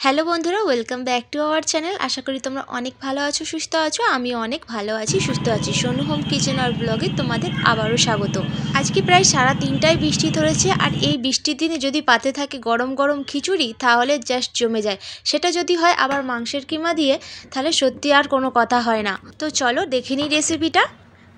Hello বন্ধুরা, welcome back to our channel. আশা করি তোমরা অনেক ভালো আছো, সুস্থ আছো। আমি অনেক ভালো আছি, সুস্থ আছি। সোনু হোম কিচেন আর ব্লগে তোমাদের আবারও স্বাগত। আজকে প্রায় সারা দিনটাই বৃষ্টি ধরেছে, আর এই বৃষ্টির দিনে যদি পাতে থাকে গরম গরম খিচুড়ি, তাহলে জাস্ট জমে যায়। সেটা যদি হয় আবার মাংসের কিমা দিয়ে, তাহলে সত্যি আর কোনো কথা হয় না। তো চলো দেখে নিই রেসিপিটা।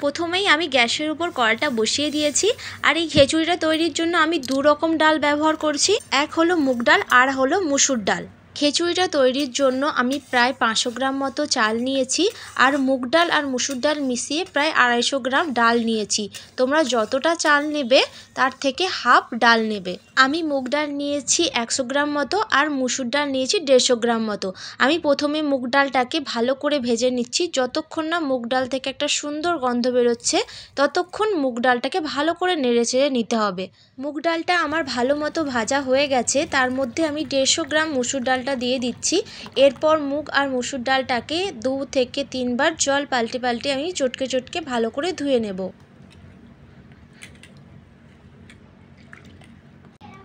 প্রথমেই আমি গ্যাসের উপর কড়াইটা বসিয়ে দিয়েছি, আর এই খিচুড়িটা তৈরির জন্য আমি দু রকম ডাল ব্যবহার করছি। এক হলো মুগ ডাল, আর হলো মুসুর ডাল। খিচুড়িটা তৈরির জন্য আমি প্রায় 500 গ্রাম মতো চাল নিয়েছি, আর মুগ ডাল আর মুসুর ডাল মিশিয়ে প্রায় 250 গ্রাম ডাল নিয়েছি। তোমরা যতটা চাল নেবে তার থেকে হাফ ডাল নেবে। আমি মুগ ডাল নিয়েছি 100 গ্রাম মতো, আর মুসুর ডাল নিয়েছি 150 গ্রাম মতো। আমি প্রথমে মুগ ডালটাকে ভালো করে ভেজে নিচ্ছি। যতক্ষণ না মুগ ডাল থেকে একটা সুন্দর গন্ধ বেরোচ্ছে, ততক্ষণ মুগ ডালটাকে ভালো করে নেড়েচেড়ে নিতে হবে। মুগ ডালটা আমার ভালো মতো ভাজা হয়ে গেছে। তার মধ্যে আমি 150 গ্রাম মুসুর ডালটা দিয়ে দিচ্ছি। এরপর মুগ আর মুসুর ডালটাকে 2 থেকে 3 বার জল পাল্টে পাল্টে আমি চটকে চটকে ভালো করে ধুয়ে নেব।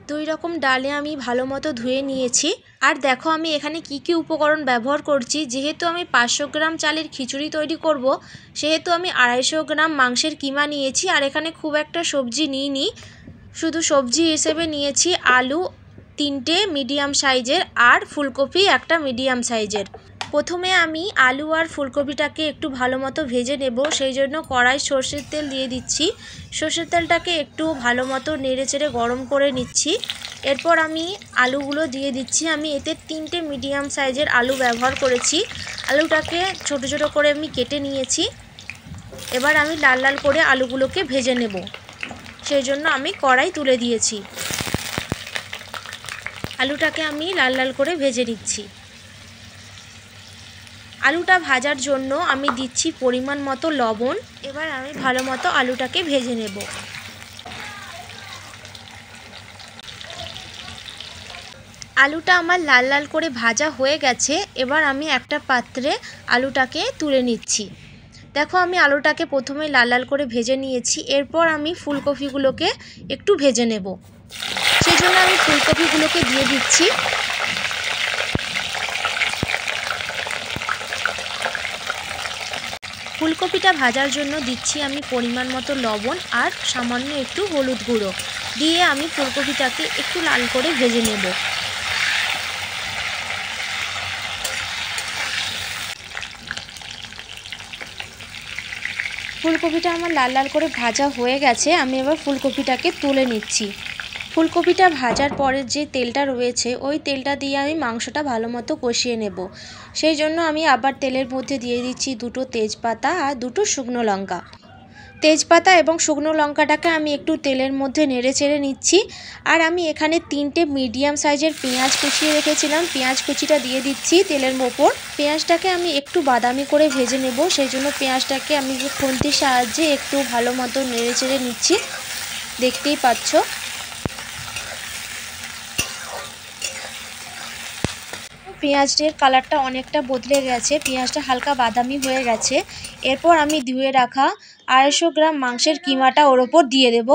দুই রকম ডালে আমি ভালো মতো ধুয়ে নিয়েছি। আর দেখো আমি এখানে কি কি উপকরণ ব্যবহার করছি। যেহেতু আমি 500 গ্রাম চালের খিচুড়ি তৈরি করব, সেহেতু আমি 250 গ্রাম মাংসের কিমা নিয়েছি। আর এখানে খুব একটা সবজি নিইনি, শুধু সবজি হিসেবে নিয়েছি আলু 3টে মিডিয়াম সাইজের, আর ফুলকপি একটা মিডিয়াম সাইজের। প্রথমে আমি আলু আর ফুলকপিটাকে একটু ভালো মতো ভেজে নেব, সেই জন্য কড়াই সর্ষের তেল দিয়ে দিচ্ছি। সর্ষের তেলটাকে একটু ভালো মতো নেড়েচেড়ে গরম করে নিচ্ছি। এরপর আমি আলুগুলো দিয়ে দিচ্ছি। আমি এতে 3টে মিডিয়াম সাইজের আলু ব্যবহার করেছি। আলুটাকে ছোট ছোট করে আমি কেটে নিয়েছি। এবার আমি লাল লাল করে আলুগুলোকে ভেজে নেব, সেই জন্য আমি কড়াই তুলে দিয়েছি। আলুটাকে আমি লাল লাল করে ভেজে নিচ্ছি। আলুটা ভাজার জন্য আমি দিচ্ছি পরিমাণ মতো লবণ। এবার আমি ভালো মতো আলুটাকে ভেজে নেব। আলুটা আমার লাল লাল করে ভাজা হয়ে গেছে। এবার আমি একটা পাত্রে আলুটাকে তুলে নিচ্ছি। দেখো আমি আলুটাকে প্রথমে লাল লাল করে ভেজে নিয়েছি। এরপর আমি ফুলকপিগুলোকে একটু ভেজে নেব, সেই জন্য আমি ফুলকপিগুলোকে দিয়ে দিচ্ছি। ফুলকপিটা ভাজার জন্য দিচ্ছি আমি পরিমাণ মতো লবণ আর সামান্য একটু হলুদ গুঁড়ো দিয়ে আমি ফুলকপিটাকে একটু লাল করে ভেজে নেব। ফুলকপিটা আমার লাল লাল করে ভাজা হয়ে গেছে। আমি এবার ফুলকপিটাকে তুলে নিচ্ছি। ফুলকপিটা ভাজার পরে যে তেলটা রয়েছে, ওই তেলটা দিয়ে আমি মাংসটা ভালো মতো কষিয়ে নেব। সেই জন্য আমি আবার তেলের মধ্যে দিয়ে দিচ্ছি 2টো তেজপাতা আর 2টো শুকনো লঙ্কা। তেজপাতা এবং শুকনো লঙ্কাটাকে আমি একটু তেলের মধ্যে নেড়ে চেড়ে নিচ্ছি। আর আমি এখানে 3টে মিডিয়াম সাইজের পেঁয়াজ কুচিয়ে রেখেছিলাম, পেঁয়াজ কুচিটা দিয়ে দিচ্ছি তেলের ওপর। পেঁয়াজটাকে আমি একটু বাদামি করে ভেজে নেব, সেই জন্য পেঁয়াজটাকে আমি খুন্তির সাহায্যে একটু ভালো মতো নেড়ে চেড়ে নিচ্ছি, দেখতেই পাচ্ছ। পেঁয়াজের কালারটা অনেকটা বদলে গেছে, পেঁয়াজটা হালকা বাদামি হয়ে গেছে। এরপর আমি ধুয়ে রাখা 250 গ্রাম মাংসের কিমাটা ওর ওপর দিয়ে দেব।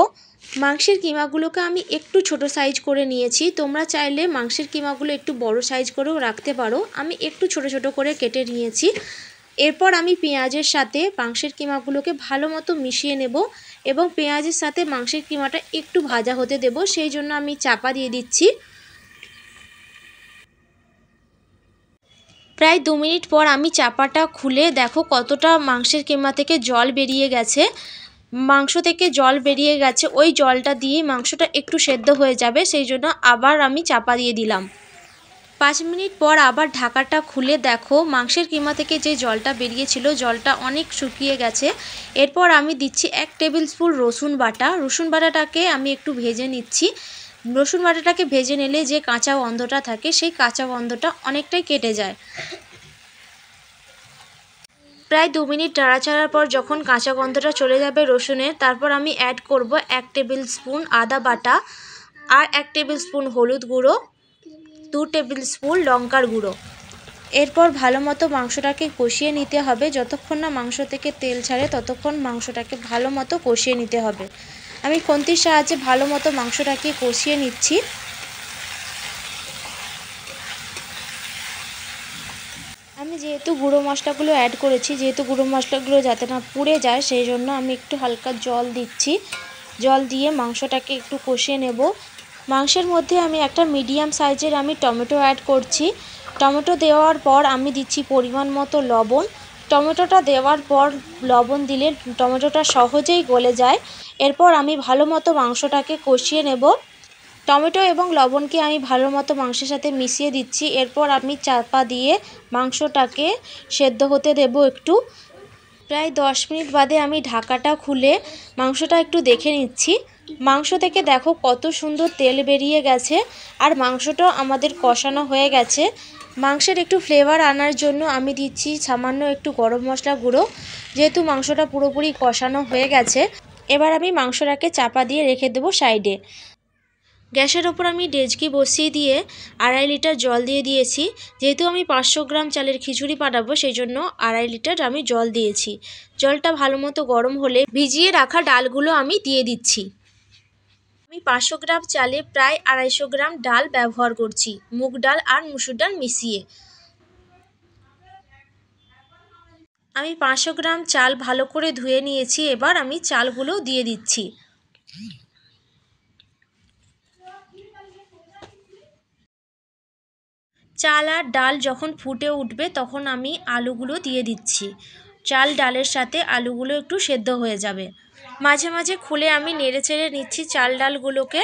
মাংসের কিমাগুলোকে আমি একটু ছোট সাইজ করে নিয়েছি। তোমরা চাইলে মাংসের কিমাগুলো একটু বড় সাইজ করেও রাখতে পারো। আমি একটু ছোট ছোট করে কেটে নিয়েছি। এরপর আমি পেঁয়াজের সাথে মাংসের কিমাগুলোকে ভালো মতো মিশিয়ে নেব, এবং পেঁয়াজের সাথে মাংসের কিমাটা একটু ভাজা হতে দেব, সেই জন্য আমি চাপা দিয়ে দিচ্ছি। প্রায় 2 মিনিট পর আমি চাপাটা খুলে দেখো কতটা মাংসের কিমা থেকে জল বেরিয়ে গেছে। মাংস থেকে জল বেরিয়ে গেছে, ওই জলটা দিয়ে মাংসটা একটু সেদ্ধ হয়ে যাবে, সেই জন্য আবার আমি চাপা দিয়ে দিলাম। 5 মিনিট পর আবার ঢাকাটা খুলে দেখো মাংসের কিমা থেকে যে জলটা বেরিয়েছিল, জলটা অনেক শুকিয়ে গেছে। এরপর আমি দিচ্ছি 1 টেবিল স্পুন রসুন বাটা। রসুন বাটাটাকে আমি একটু ভেজে নিচ্ছি। রসুন বাটাটাকে ভেজে নিলে যে কাঁচা গন্ধটা থাকে, সেই কাঁচা গন্ধটা অনেকটাই কেটে যায়। প্রায় 2 মিনিট নাড়াচাড়ার পর যখন কাঁচা গন্ধটা চলে যাবে রসুনের, তারপর আমি অ্যাড করব 1 টেবিল স্পুন আদা বাটা, আর 1 টেবিল স্পুন হলুদ গুঁড়ো, 2 টেবিল স্পুন লঙ্কার গুঁড়ো। এরপর ভালো মতো মাংসটাকে কষিয়ে নিতে হবে। যতক্ষণ না মাংস থেকে তেল ছাড়ে, ততক্ষণ মাংসটাকে ভালো মতো কষিয়ে নিতে হবে। আমি খুন্তির সাহায্যে ভালো মতো মাংসটাকে কষিয়ে নিচ্ছি। আমি যেহেতু গুঁড়ো মশলাগুলো অ্যাড করেছি, যেহেতু গুঁড়ো মশলাগুলো যাতে না পুড়ে যায় সেই জন্য আমি একটু হালকা জল দিচ্ছি। জল দিয়ে মাংসটাকে একটু কষিয়ে নেব। মাংসের মধ্যে আমি একটা মিডিয়াম সাইজের টমেটো অ্যাড করছি। টমেটো দেওয়ার পর আমি দিচ্ছি পরিমাণ মতো লবণ। টমেটোটা দেওয়ার পর লবণ দিলে টমেটোটা সহজেই গলে যায়। এরপর আমি ভালো মতো মাংসটাকে কষিয়ে নেব। টমেটো এবং লবণকে আমি ভালো মতো মাংসের সাথে মিশিয়ে দিচ্ছি। এরপর আমি চাপা দিয়ে মাংসটাকে সেদ্ধ হতে দেব একটু। প্রায় 10 মিনিট বাদে আমি ঢাকাটা খুলে মাংসটা একটু দেখে নিচ্ছি। মাংস থেকে দেখো কত সুন্দর তেল বেরিয়ে গেছে আর মাংসটাও আমাদের কষানো হয়ে গেছে। মাংসের একটু ফ্লেভার আনার জন্য আমি দিচ্ছি সামান্য একটু গরম মশলা গুঁড়ো। যেহেতু মাংসটা পুরোপুরি কষানো হয়ে গেছে, এবার আমি মাংসটাকে চাপা দিয়ে রেখে দেবো সাইডে। গ্যাসের ওপর আমি ডেচকি বসিয়ে দিয়ে 2.5 লিটার জল দিয়ে দিয়েছি। যেহেতু আমি 500 গ্রাম চালের খিচুড়ি বানাবো সেই জন্য 2.5 লিটার আমি জল দিয়েছি। জলটা ভালো মতো গরম হলে ভিজিয়ে রাখা ডালগুলো আমি দিয়ে দিচ্ছি। আমি 500 গ্রাম চালে প্রায় 250 গ্রাম ডাল ব্যবহার করছি, মুগ ডাল আর মুসুর ডাল মিশিয়ে। আমি 500 গ্রাম চাল ভালো করে ধুয়ে নিয়েছি। এবার আমি চালগুলো দিয়ে দিচ্ছি। চাল আর ডাল যখন ফুটে উঠবে তখন আমি আলুগুলো দিয়ে দিচ্ছি। চাল ডালের সাথে আলুগুলো একটু সেদ্ধ হয়ে যাবে। মাঝে মাঝে খুলে আমি নেড়েচেড়ে নিচ্ছি চাল ডালগুলোকে।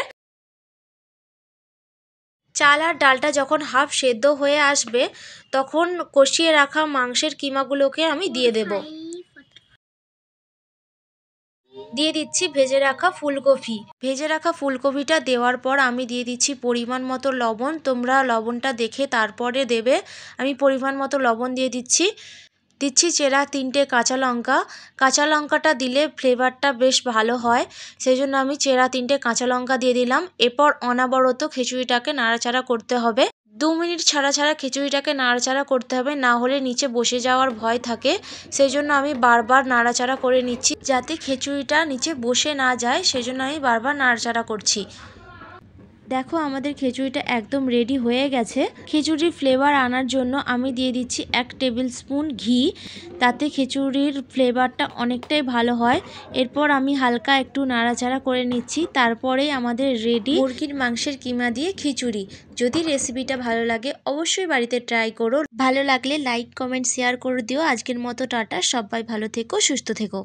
চাল আর ডালটা যখন হাফ সেদ্ধ হয়ে আসবে তখন কষিয়ে রাখা মাংসের কিমাগুলোকে আমি দিয়ে দেব। দিয়ে দিচ্ছি ভেজে রাখা ফুলকপি। ভেজে রাখা ফুলকপিটা দেওয়ার পর আমি দিয়ে দিচ্ছি পরিমাণ মতো লবণ। তোমরা লবণটা দেখে তারপরে দেবে। আমি পরিমাণ মতো লবণ দিয়ে দিচ্ছি। দিচ্ছি চেরা 3টে কাঁচা লঙ্কা। কাঁচা লঙ্কাটা দিলে ফ্লেভারটা বেশ ভালো হয়, সেই জন্য আমি চেরা 3টে কাঁচা লঙ্কা দিয়ে দিলাম। এরপর অনবরত খিচুড়িটাকে নাড়াচাড়া করতে হবে। 2 মিনিট ছাড়া ছাড়া খিচুড়িটাকে নাড়াচাড়া করতে হবে, না হলে নিচে বসে যাওয়ার ভয় থাকে। সেই জন্য আমি বারবার নাড়াচাড়া করে নিচ্ছি যাতে খিচুড়িটা নিচে বসে না যায়, সেই জন্য আমি বারবার নাড়াচাড়া করছি। দেখো আমাদের খিচুড়িটা একদম রেডি হয়ে গেছে। খিচুড়ির ফ্লেভার আনার জন্য আমি দিয়ে দিচ্ছি 1 টেবিল স্পুন ঘি। তাতে খিচুড়ির ফ্লেভারটা অনেকটাই ভালো হয়। এরপর আমি হালকা একটু নাড়াচাড়া করে নিচ্ছি। তারপরেই আমাদের রেডি মুরগির মাংসের কিমা দিয়ে খিচুড়ি। যদি রেসিপিটা ভালো লাগে অবশ্যই বাড়িতে ট্রাই করো। ভালো লাগলে লাইক, কমেন্ট, শেয়ার করে দিও। আজকের মতো টাটা, সবাই ভালো থেকো, সুস্থ থেকো।